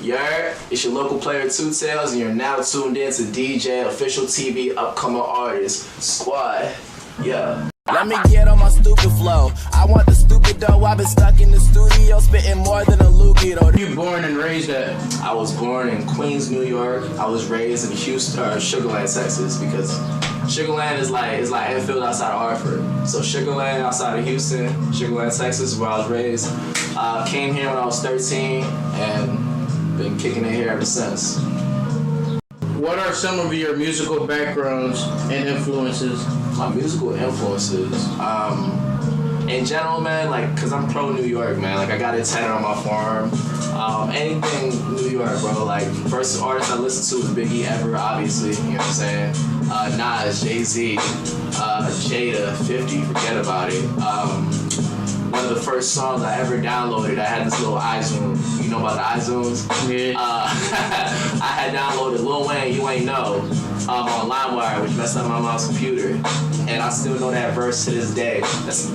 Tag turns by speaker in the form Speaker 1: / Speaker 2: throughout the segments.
Speaker 1: It's your local player Teww Talez, and you're now tuned in to DJ Official TV Upcoming Artist Squad. Yeah.
Speaker 2: Let me get on my stupid flow. I want the stupid dough. I've been stuck in the studio spitting more than a loogie though.
Speaker 3: You born and raised at?
Speaker 1: I was born in Queens, New York. I was raised in Houston, Sugarland, Texas, because Sugarland is like Enfield outside of Hartford. So Sugarland outside of Houston, Sugarland, Texas is where I was raised. Came here when I was 13 and been kicking it here ever since.
Speaker 3: What are some of your musical backgrounds and influences?
Speaker 1: My musical influences, in general, man, like, cause I'm pro New York, man. Like, I got it tatted on my forearm. Anything New York, bro. Like, first artist I listened to was Biggie ever, obviously. You know what I'm saying? Nas, Jay-Z, Jada, 50. Forget about it. One of the first songs I ever downloaded, I had this little iZoom. You know about the iZooms?
Speaker 3: Yeah.
Speaker 1: I had downloaded Lil Wayne, You Ain't Know, on LimeWire, which messed up my mom's computer. And I still know that verse to this day.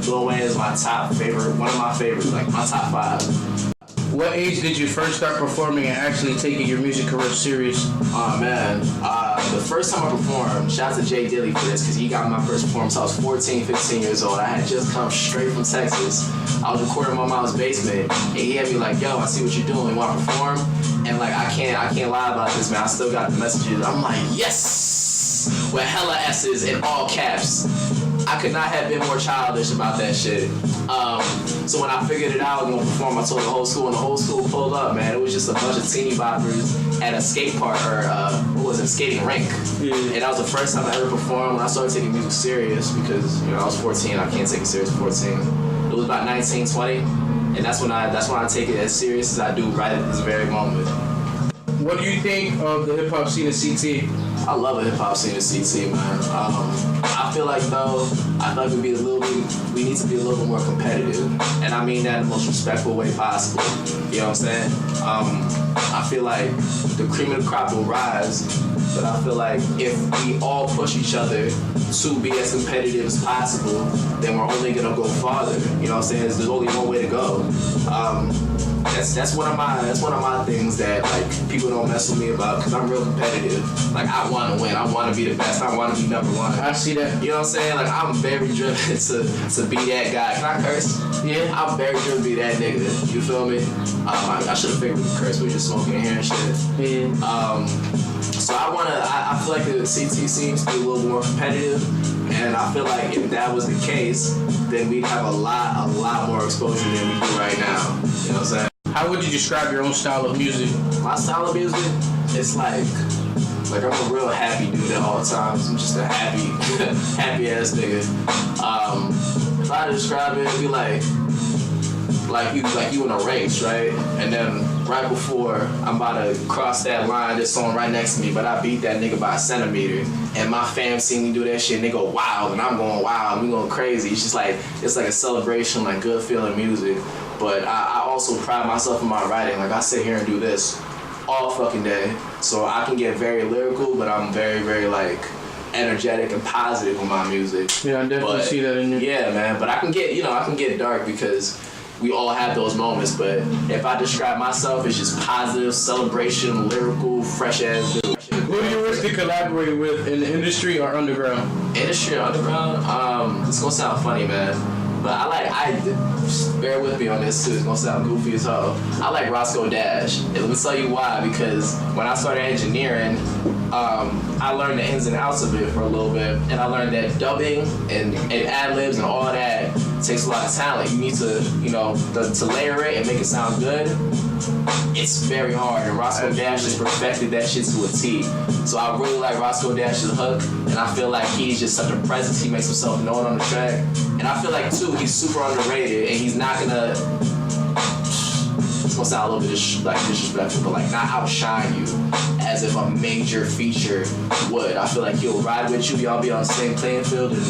Speaker 1: Lil Wayne is my top favorite, one of my favorites, like my top 5.
Speaker 3: What age did you first start performing and actually taking your music career serious?
Speaker 1: Oh man, the first time I performed, shout out to Jay Dilly for this, because he got my first performance. I was 14, 15 years old. I had just come straight from Texas. I was recording in my mom's basement, and he had me like, yo, I see what you're doing, you want to perform? And like, I can't lie about this, man. I still got the messages. I'm like, yes, with hella S's in all caps. I could not have been more childish about that shit. So when I figured it out, I was gonna perform, I told the whole school, and the whole school pulled up, man. It was just a bunch of teeny boppers at a skate park, or skating rink.
Speaker 3: Yeah.
Speaker 1: And that was the first time I ever performed when I started taking music serious, because, you know, I was 14, I can't take it serious at 14. It was about 19, 20, and that's when I take it as serious as I do right at this very moment.
Speaker 3: What do you think of the hip hop scene in CT?
Speaker 1: I love the hip hop scene in CT, man. I feel like we need to be a little bit more competitive, and I mean that in the most respectful way possible. You know what I'm saying? I feel like the cream of the crop will rise, but I feel like if we all push each other to be as competitive as possible, then we're only gonna go farther. You know what I'm saying? There's only one way to go. That's one of my things that like people don't mess with me about, because I'm real competitive. Like, I want to win. I want to be the best. I want to be number one.
Speaker 3: I see that.
Speaker 1: You know what I'm saying? Like, I'm very driven to be that guy. Can I curse?
Speaker 3: Yeah.
Speaker 1: I'm very driven to be that nigga. You feel me? I should have figured we could curse. We were just smoking in here and shit.
Speaker 3: Yeah.
Speaker 1: So I feel like the CT seems to be a little more competitive, and I feel like if that was the case, then we'd have a lot more exposure than we do right now. You know what I'm saying?
Speaker 3: How would you describe your own style of music?
Speaker 1: My style of music, it's like I'm a real happy dude at all times. I'm just a happy ass nigga. If I had to describe it, it'd be like you in a race, right? And then right before I'm about to cross that line, there's someone right next to me, but I beat that nigga by a centimeter. And my fam see me do that shit, and they go wild, and I'm going wild, and we going crazy. It's just like, it's like a celebration, like good feeling music. But I also pride myself in my writing. Like, I sit here and do this all fucking day. So I can get very lyrical, but I'm very, very like energetic and positive with my music.
Speaker 3: Yeah, I definitely see that in you.
Speaker 1: Yeah, man. But I can get dark, because we all have those moments. But if I describe myself, it's just positive, celebration, lyrical, fresh ass dude.
Speaker 3: Who do you wish to collaborate with in the industry or underground?
Speaker 1: Industry or underground? It's gonna sound funny, man. But bear with me on this too, it's gonna sound goofy as hell. I like Roscoe Dash. And let me tell you why, because when I started engineering, I learned the ins and outs of it for a little bit, and I learned that dubbing and ad-libs and all that takes a lot of talent. You need to, to layer it and make it sound good. It's very hard, and Roscoe Dash has perfected that shit to a T. So I really like Roscoe Dash's hook, and I feel like he's just such a presence. He makes himself known on the track, and I feel like too, he's super underrated, and he's not gonna. It's gonna sound a little bit disrespectful, but like not outshine you as if a major feature would. I feel like he'll ride with you. Y'all be on the same playing field, and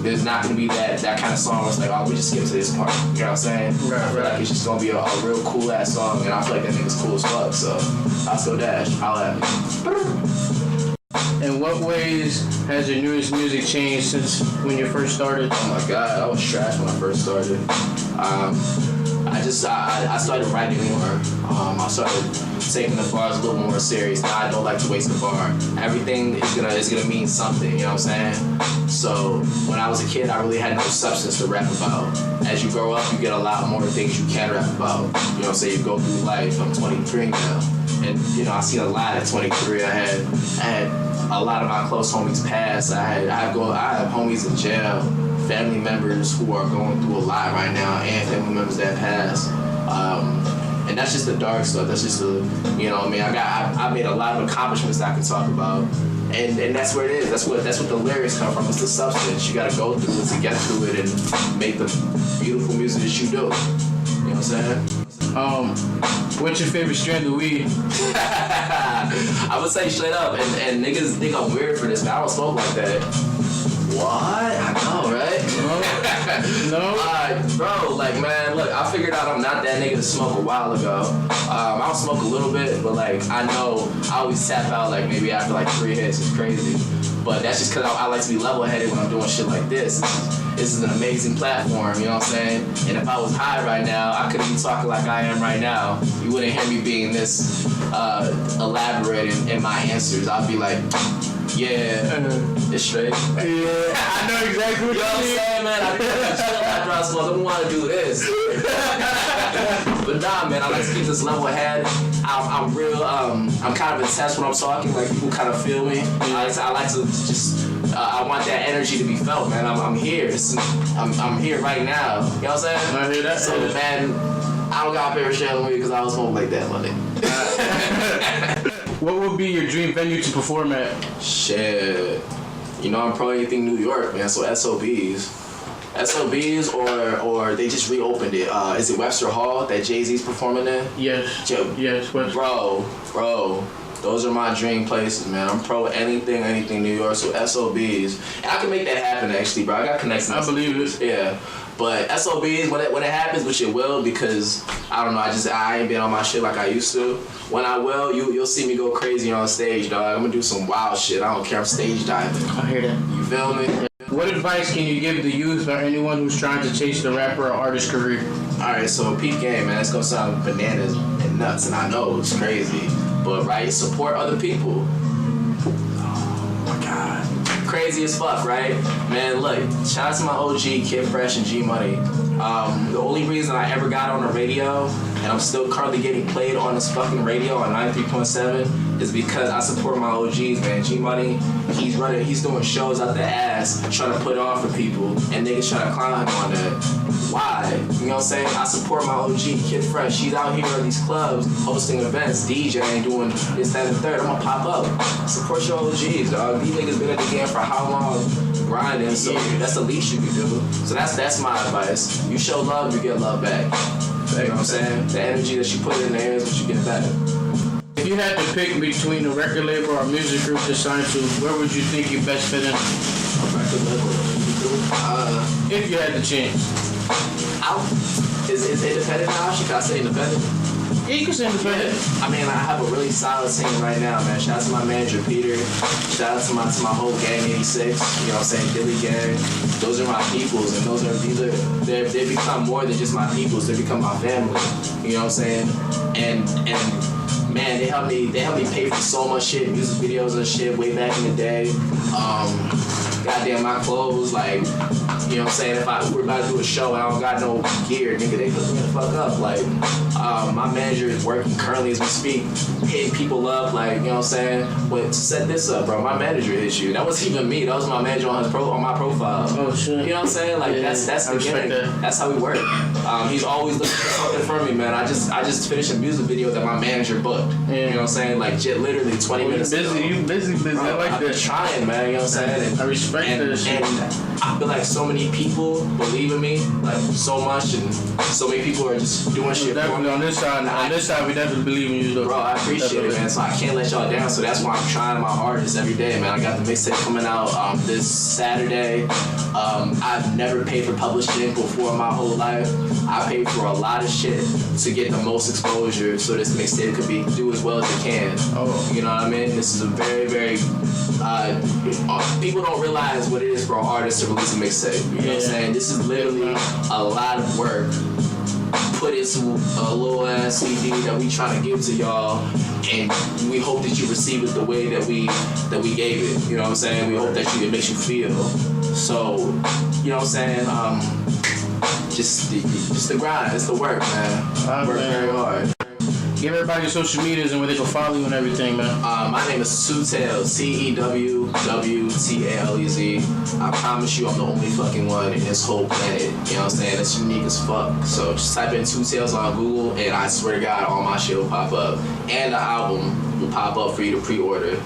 Speaker 1: there's not gonna be that kind of song where it's like, oh, we just skip to this part. You know what I'm saying?
Speaker 3: Right,
Speaker 1: I feel like it's just gonna be a real cool ass song, and I feel like that nigga's cool as fuck. So Roscoe Dash, holla at me.
Speaker 3: In what ways has your newest music changed since when you first started?
Speaker 1: Oh my God, I was trash when I first started. I started writing more. I started taking the bars a little more serious. Now I don't like to waste the bar. Everything is gonna mean something, you know what I'm saying? So when I was a kid, I really had no substance to rap about. As you grow up, you get a lot more things you can rap about. You know what I'm saying? You go through life. I'm 23 now, and you know I seen a lot at 23. I had a lot of my close homies pass. I have homies in jail, family members who are going through a lot right now, and family members that passed. And that's just the dark stuff. That's just the, you know what I mean? I made a lot of accomplishments that I can talk about. And that's where it is. That's what the lyrics come from. It's the substance. You gotta go through it to get through it and make the beautiful music that you do. You know what I'm saying?
Speaker 3: What's your favorite strand of weed?
Speaker 1: I would say straight up, and niggas think I'm weird for this, but I don't smoke like that. What? I know, right?
Speaker 3: No?
Speaker 1: Bro, like, man, look, I figured out I'm not that nigga to smoke a while ago. I don't smoke a little bit, but, like, I know I always tap out, like, maybe after, like, 3 hits. It's crazy. But that's just because I like to be level-headed when I'm doing shit like this. This is an amazing platform, you know what I'm saying? And if I was high right now, I couldn't be talking like I am right now. You wouldn't hear me being this elaborate in my answers. I'd be like, yeah, it's straight.
Speaker 3: Yeah, I know exactly what
Speaker 1: you know what I'm saying, man? I think I'm chill after I smoke. I don't want to do this. But nah, man, I like to keep this level head. I'm real, I'm kind of intense when I'm talking. Like, people kind of feel me. I like to just, I want that energy to be felt, man. I'm here. I'm here right now. You know what I'm saying?
Speaker 3: I hear that.
Speaker 1: So, man, I don't got a favorite shit on me because I don't smoke like that, money.
Speaker 3: What would be your dream venue to perform at?
Speaker 1: Shit. You know, I'm probably anything New York, man. So SOBs. SOBs or they just reopened it. Is it Webster Hall that Jay-Z's performing in?
Speaker 3: Yes. Yes, Webster.
Speaker 1: Bro. Those are my dream places, man. I'm pro anything New York. So SOBs. And I can make that happen, actually, bro. I got connections.
Speaker 3: I believe it.
Speaker 1: Yeah. But SOBs, when it happens, which it will, because I don't know, I ain't been on my shit like I used to. When I will, you'll see me go crazy on stage, dog. I'm gonna do some wild shit. I don't care. I'm stage diving.
Speaker 3: I hear that.
Speaker 1: You feel me?
Speaker 3: What advice can you give the youth or anyone who's trying to chase the rapper or artist career?
Speaker 1: Alright, so peep game, man. It's gonna sound bananas and nuts, and I know it's crazy. But right, support other people. Oh my God. Crazy as fuck, right? Man, look, shout out to my OG, Kid Fresh and G Money. The only reason I ever got on the radio, and I'm still currently getting played on this fucking radio on 93.7, is because I support my OGs, man. G Money, he's doing shows out the ass, trying to put on for people, and niggas trying to clown him on that. Why? You know what I'm saying? I support my OG, Kid Fresh. He's out here at these clubs, hosting events, DJing, doing this, that, and the third. I'm gonna pop up. Support your OGs, dog. These niggas been at the game for how long? Grinding, so that's the least you can do. So that's my advice. You show love, you get love back. You know what I'm saying? The energy that you put in there is what you get back.
Speaker 3: If you had to pick between a record label or a music group to sign to, where would you think you best fit in?
Speaker 1: A record label.
Speaker 3: If you had the chance.
Speaker 1: Is independent now? Can I say independent?
Speaker 3: Yeah, you can say independent.
Speaker 1: Yeah. I mean, I have a really solid team right now, man. Shout out to my manager, Peter. Shout out to my whole gang, 86. You know what I'm saying? Dilly Gang. Those are my peoples, and they become more than just my peoples. They become my family. You know what I'm saying? And man, they helped me pay for so much shit, music videos and shit way back in the day. Goddamn, my clothes, like, you know what I'm saying? If we're about to do a show and I don't got no gear, nigga, they hook me the fuck up. Like, my manager is working currently as we speak, hitting people up, like, you know what I'm saying? But to set this up, bro, my manager hit you. That wasn't even me. That was my manager on my profile.
Speaker 3: Oh shit.
Speaker 1: You know what I'm saying? Like,
Speaker 3: yeah,
Speaker 1: that's the game. That's how we work. He's always looking for something from me, man. I just finished a music video that my manager booked. Yeah. You know what I'm saying? Like, literally 20 minutes ago.
Speaker 3: You busy.
Speaker 1: Bro,
Speaker 3: I like
Speaker 1: I've
Speaker 3: that.
Speaker 1: been trying, man. You know what I'm saying? And,
Speaker 3: I respect that shit.
Speaker 1: And I feel like so many people believe in me, like, so much, and so many people are just doing shit for
Speaker 3: definitely
Speaker 1: me.
Speaker 3: on this side, we definitely believe in you, though.
Speaker 1: Bro, I appreciate it, man. So I can't let y'all down. So that's why I'm trying my hardest every day, man. I got the mixtape coming out this Saturday. I've never paid for publishing before in my whole life. I paid for a lot of shit to get the most exposure so this mixtape could do as well as it can.
Speaker 3: Oh.
Speaker 1: You know what I mean? This is a very, very people don't realize what it is for an artist to release a mixtape. You know what I'm saying? This is literally a lot of work put into a little ass CD that we trying to give to y'all, and we hope that you receive it the way that we gave it. You know what I'm saying? We hope that it makes you feel. So, you know what I'm saying? Just the grind. It's the work, man. Work very hard.
Speaker 3: Give everybody your social medias and where they can follow you and everything, man.
Speaker 1: My name is Teww Talez, TEWWTALEZ. I promise you I'm the only fucking one in this whole planet. You know what I'm saying? It's unique as fuck. So just type in Teww Talez on Google, and I swear to God, all my shit will pop up. And the album will pop up for you to pre-order.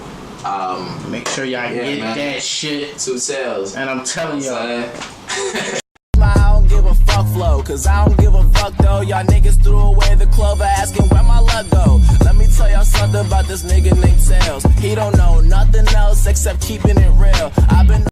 Speaker 3: Make sure y'all get that shit.
Speaker 1: Teww Talez.
Speaker 3: And I'm telling y'all.
Speaker 2: Flow, cause I don't give a fuck though. Y'all niggas threw away the clover asking where my luck go. Let me tell y'all something about this nigga named Talez. He don't know nothing else except keeping it real. I've been